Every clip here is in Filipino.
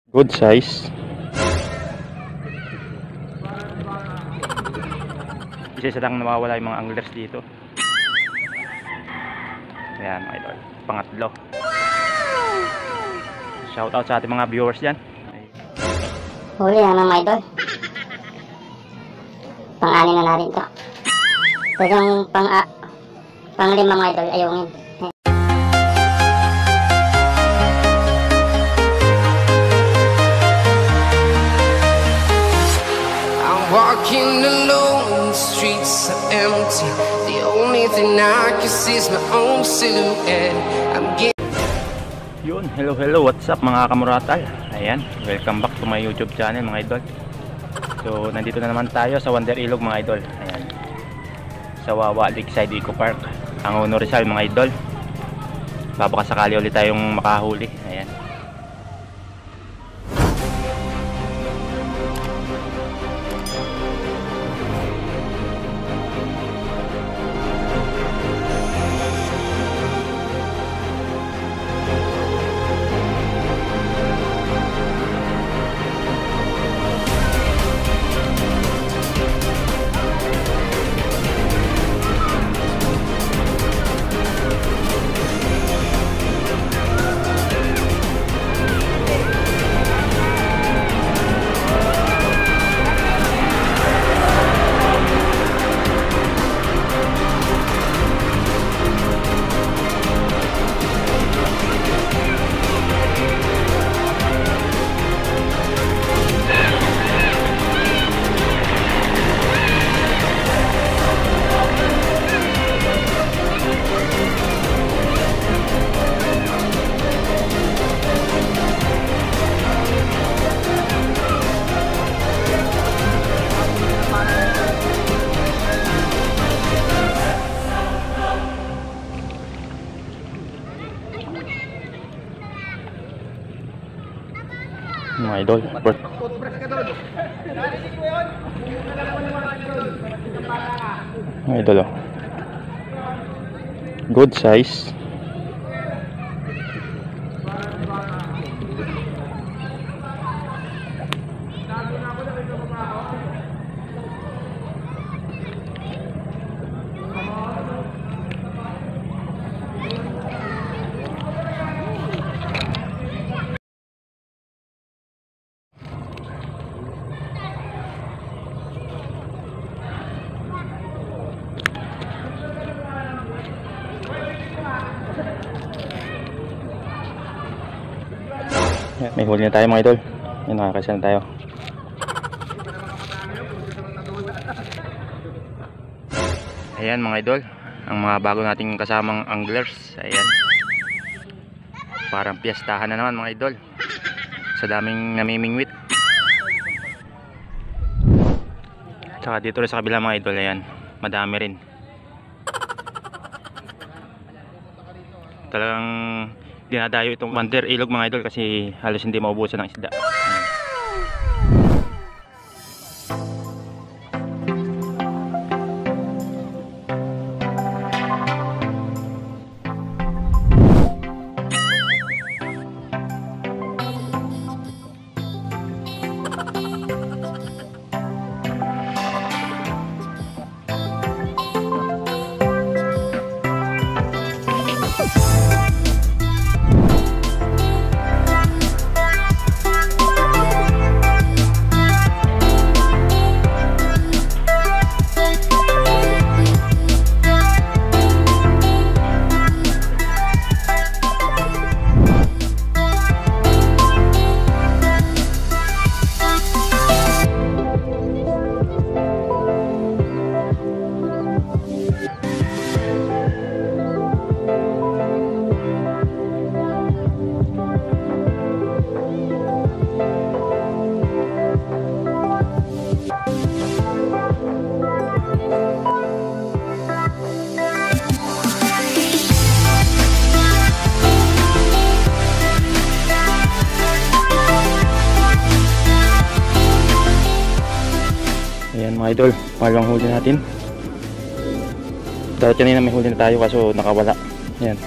Good size. Isa lang nawawala yung mga anglers dito. Ayan mga idol, pangatlo. Shout out sa ating mga viewers dyan. Huli na mga idol. Pang-anim na natin ito. Talagang pang-lima mga idol, ayungin. Walking alone, the streets are empty. The only thing I can see is my own silhouette. I'm getting... Yun, hello, what's up mga kamuratal? Ayan, welcome back to my YouTube channel mga idol. So, nandito na naman tayo sa Wonder Ilog mga idol. Ayan, sa Wawa Lakeside Eco Park, Angono Rizal mga idol. Baka sakali ulit tayong makahuli. Ayan. Mga idol, mga idol, oh. Good size. May huli na tayo mga idol. Yan, nakakasya na tayo. Ayan mga idol, ang mga bago nating kasamang anglers. Ayan, parang piyastahan na naman mga idol, sa daming namimingwit. Tsaka dito rin sa kabila mga idol, ayan, madami rin. Talagang dinadayo itong Wonder Ilog mga idol kasi halos hindi maubusan ng isda. Ayan mga idol, pangalawang huli natin. Dahil kanina may huli na tayo kaso nakawala. Ayan,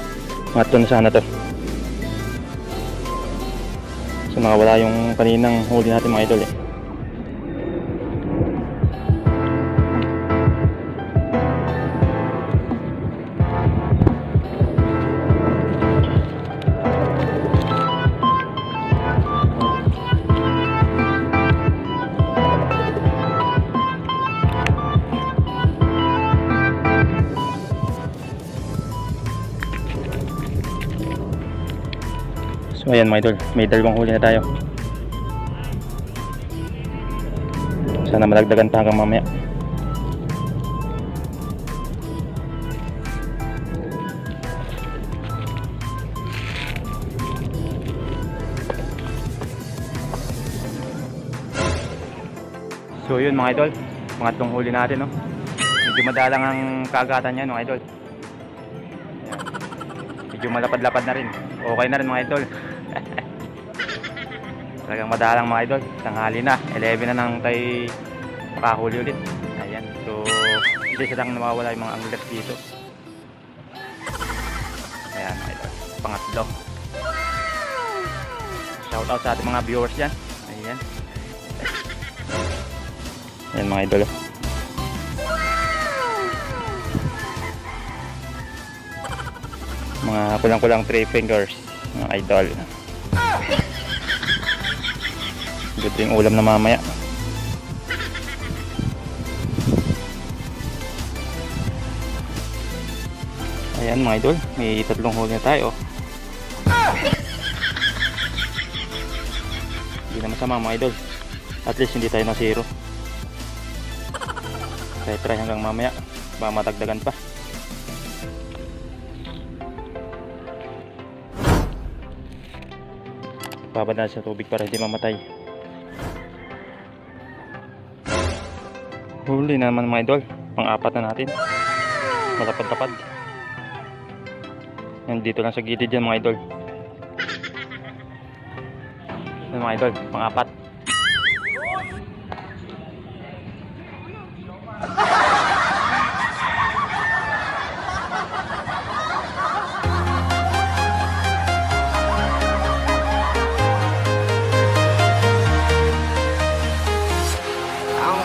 matto na sana to. So nakawala yung kaninang huli natin mga idol eh. So ayan mga idol, may dalawang huli na tayo. Sana malagdagan pa hanggang mamaya. So yun mga idol, pangatlong huli natin no. Medyo madalang ang kagatan niya mga idol. Ayan. Medyo malapad-lapad na rin. Okay na rin mga idol. Talagang madalang mga idol. Tanghali na, 11 na nang tayo makahuli ulit. Ayan. So isa lang nawawala yung mga anglers dito. Ayan mga idol, pangatlo. Shoutout sa ating mga viewers dyan. Ayan. Ayan mga idol. Mga kulang-kulang 3 fingers mga idol. Good yung ulam na mamaya. Ayan mga idol, may tatlong huli na tayo. Hindi na masama mga idol. At least hindi tayo na zero. Kaya try hanggang mamaya, baka matagdagan pa. Babad na sa tubig para hindi mamatay. Huli na naman mga idol, pang-apat na natin. Malapad-lapad. Yan, dito lang sa gilid yan mga idol. Yan mga idol, pang-apat.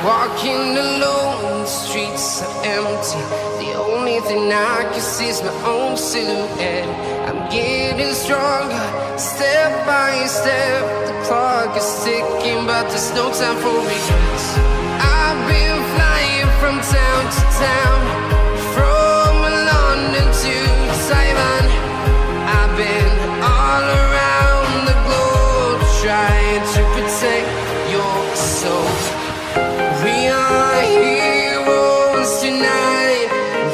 Walking alone, the streets are empty. The only thing I can see is my own silhouette. I'm getting stronger, step by step. The clock is ticking, but there's no time for regrets. I've been flying from town to town, from London to Taiwan. I've been all around the globe, trying to protect your soul. We are heroes tonight.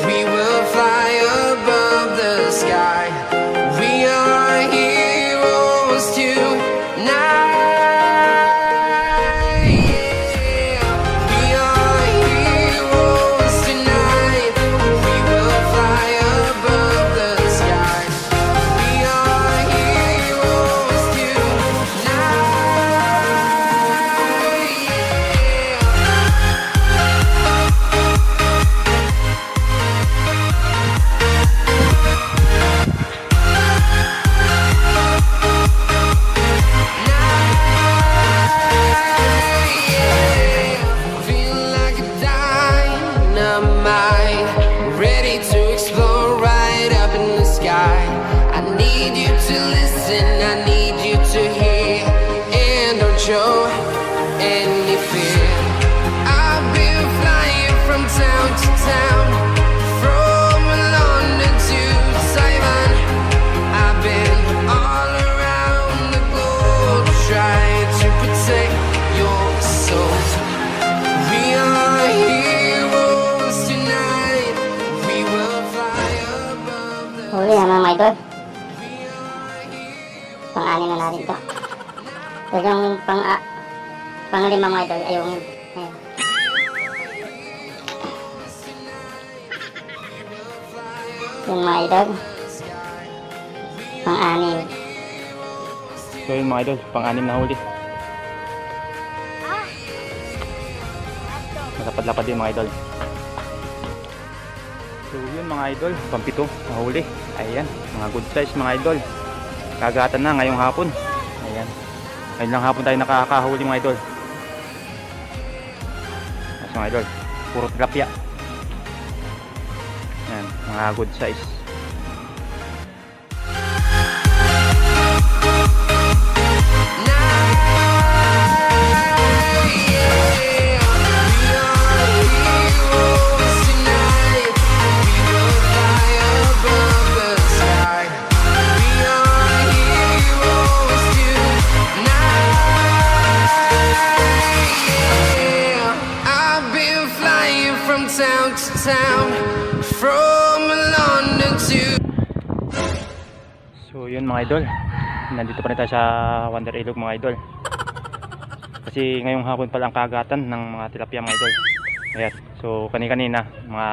We will fly above the sky. We are heroes tonight. Yeah. We are heroes tonight. We will fly above the sky. We are heroes tonight. Feel like a dynamite, ready to explode right up in the sky. I need you to listen, I need you to hear, and don't show any fear. I've been flying from town to town, from London to Taiwan. I've been all around the globe, trying to protect your soul. We are heroes tonight. We will fly above the Huli na mga idol. Pang-anim na natin to. Tapos yung pang-lima mga idol ay yung ayan. Yung mga idol. Pang-anim. So yun mga idol, pang-anim na huli. Malapad-lapad din mga idol. So yun mga idol, pampito na huli. Ayan, mga good size mga idol. Kagatan na ngayong hapon. Ayan. Ngayon lang hapon tayo nakakahuli mga idol. Mas mga idol, puro tilapia. Yan, mga good size. Town to town, from London to. So yun mga idol, nandito pa rin tayo sa Wonder Ilog mga idol. Kasi ngayong hapon pala ang kagatan ng mga tilapia mga idol. Ayan, so kanina mga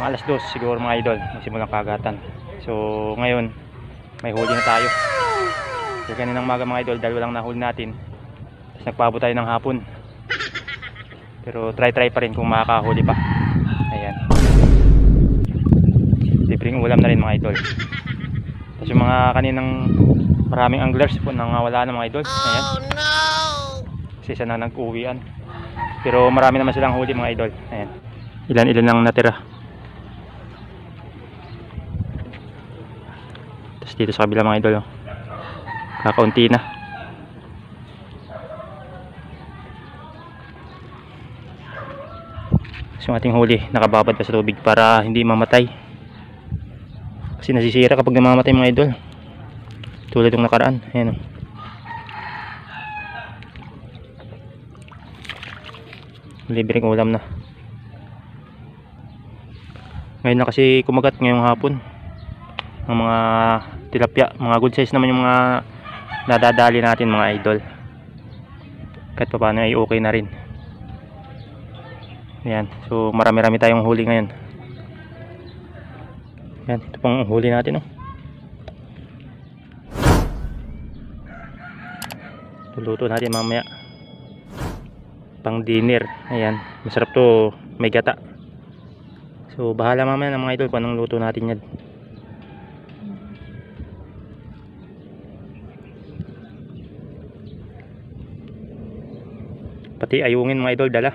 alas 2 siguro mga idol nagsimulang kagatan. So ngayon may huli na tayo. So kaninang maga mga idol, dahil walang nahuli natin, tapos nagpaabot tayo ng hapon. Pero try pa rin kung makakahuli pa. Ayan, libreng ulam na rin mga idol. Tapos yung mga kaninang maraming anglers po nang wala na mga idol. Ayan, kasi isa na nag-uwian. Pero marami naman silang huli mga idol. Ayan, ilan lang natira. Tapos dito sa kabila mga idol, oh, kakaunti na. So yung ating huli nakababad pa sa tubig para hindi mamatay, kasi nasisira kapag namamatay mga idol, tulad ng nakaraan. Ayan, libreng ulam na. Ngayon na kasi kumagat ngayong hapon ng mga tilapia. Mga good size naman yung mga nadadali natin mga idol, kahit pa paano ay okay na rin. Ayan, so marami tayong huli ngayon. Ayan, ito pang huli natin, oh. Luluto natin mamaya pang dinner. Ayan, masarap to, may gata. So bahala mamaya ng mga idol kung anong luto natin yan. Pati ayungin mga idol dala,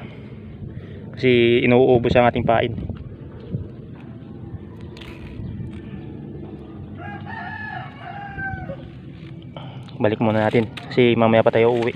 kasi inuubos ang ating pain. Balik muna natin kasi mamaya pa tayo uuwi.